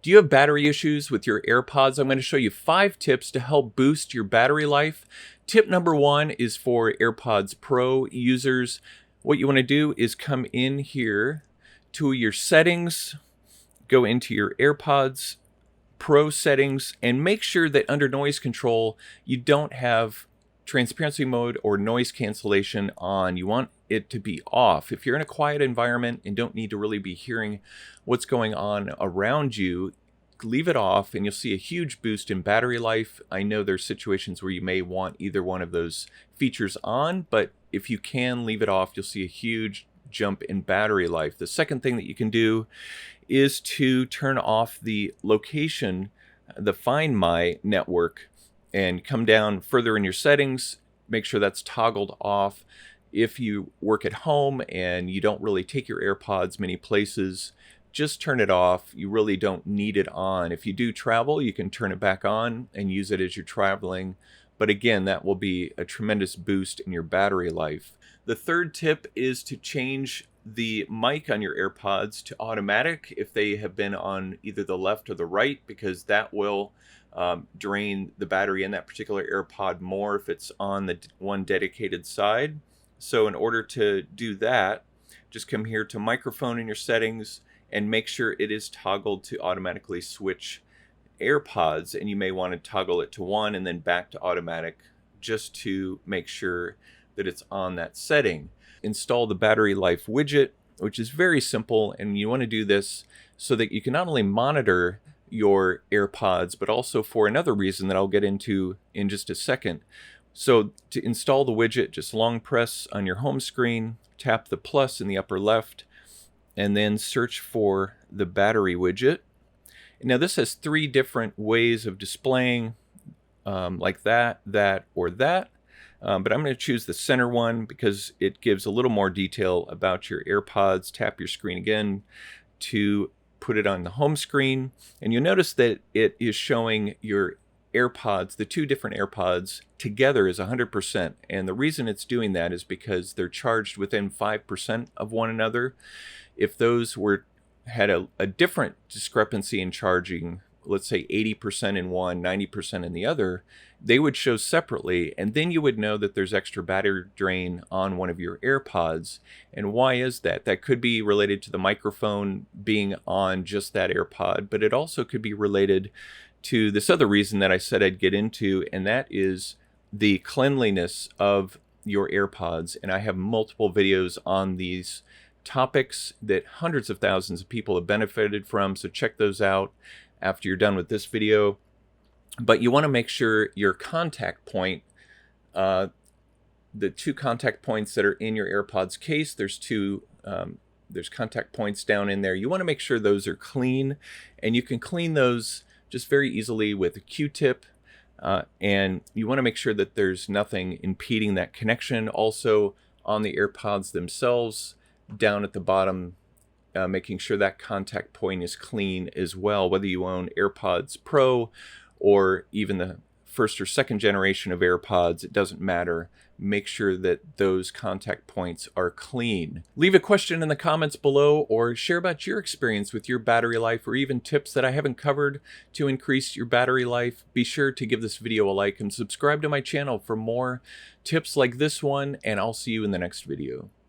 Do you have battery issues with your AirPods? I'm going to show you 5 tips to help boost your battery life. Tip number 1 is for AirPods Pro users. What you want to do is come in here to your settings, go into your AirPods Pro settings, and make sure that under noise control, you don't have transparency mode or noise cancellation on. You want it to be off. If you're in a quiet environment and don't need to really be hearing what's going on around you, leave it off and you'll see a huge boost in battery life. I know there's situations where you may want either one of those features on, but if you can leave it off, you'll see a huge jump in battery life. The second thing that you can do is to turn off the location, the Find My network, and come down further in your settings, make sure that's toggled off. If you work at home and you don't really take your AirPods many places, just turn it off. You really don't need it on. If you do travel, you can turn it back on and use it as you're traveling. But again, that will be a tremendous boost in your battery life. The third tip is to change the mic on your AirPods to automatic if they have been on either the left or the right, because that will drain the battery in that particular AirPod more if it's on the one dedicated side. So in order to do that, just come here to microphone in your settings and make sure it is toggled to automatically switch AirPods, and you may want to toggle it to 1 and then back to automatic just to make sure that it's on that setting. Install the battery life widget, which is very simple, and you want to do this so that you can not only monitor your AirPods, but also for another reason that I'll get into in just a second. So to install the widget, just long press on your home screen, tap the plus in the upper left, and then search for the battery widget. Now this has 3 different ways of displaying like that, or that. But I'm going to choose the center one because it gives a little more detail about your AirPods. Tap your screen again to put it on the home screen, and you'll notice that it is showing your AirPods, the 2 different AirPods together is 100%. And the reason it's doing that is because they're charged within 5% of one another. If those had a different discrepancy in charging, let's say 80% in one, 90% in the other, they would show separately, and then you would know that there's extra battery drain on one of your AirPods. And why is that? That could be related to the microphone being on just that AirPod, but it also could be related to this other reason that I said I'd get into, and that is the cleanliness of your AirPods. And I have multiple videos on these topics that hundreds of thousands of people have benefited from, so check those out after you're done with this video. But you want to make sure your contact point, the 2 contact points that are in your AirPods case, there's contact points down in there. You want to make sure those are clean, and you can clean those just very easily with a Q-tip. And you want to make sure that there's nothing impeding that connection. Also on the AirPods themselves, down at the bottom, making sure that contact point is clean as well. Whether you own AirPods Pro or even the 1st or 2nd generation of AirPods, it doesn't matter. Make sure that those contact points are clean. Leave a question in the comments below, or share about your experience with your battery life, or even tips that I haven't covered to increase your battery life. Be sure to give this video a like and subscribe to my channel for more tips like this one, and I'll see you in the next video.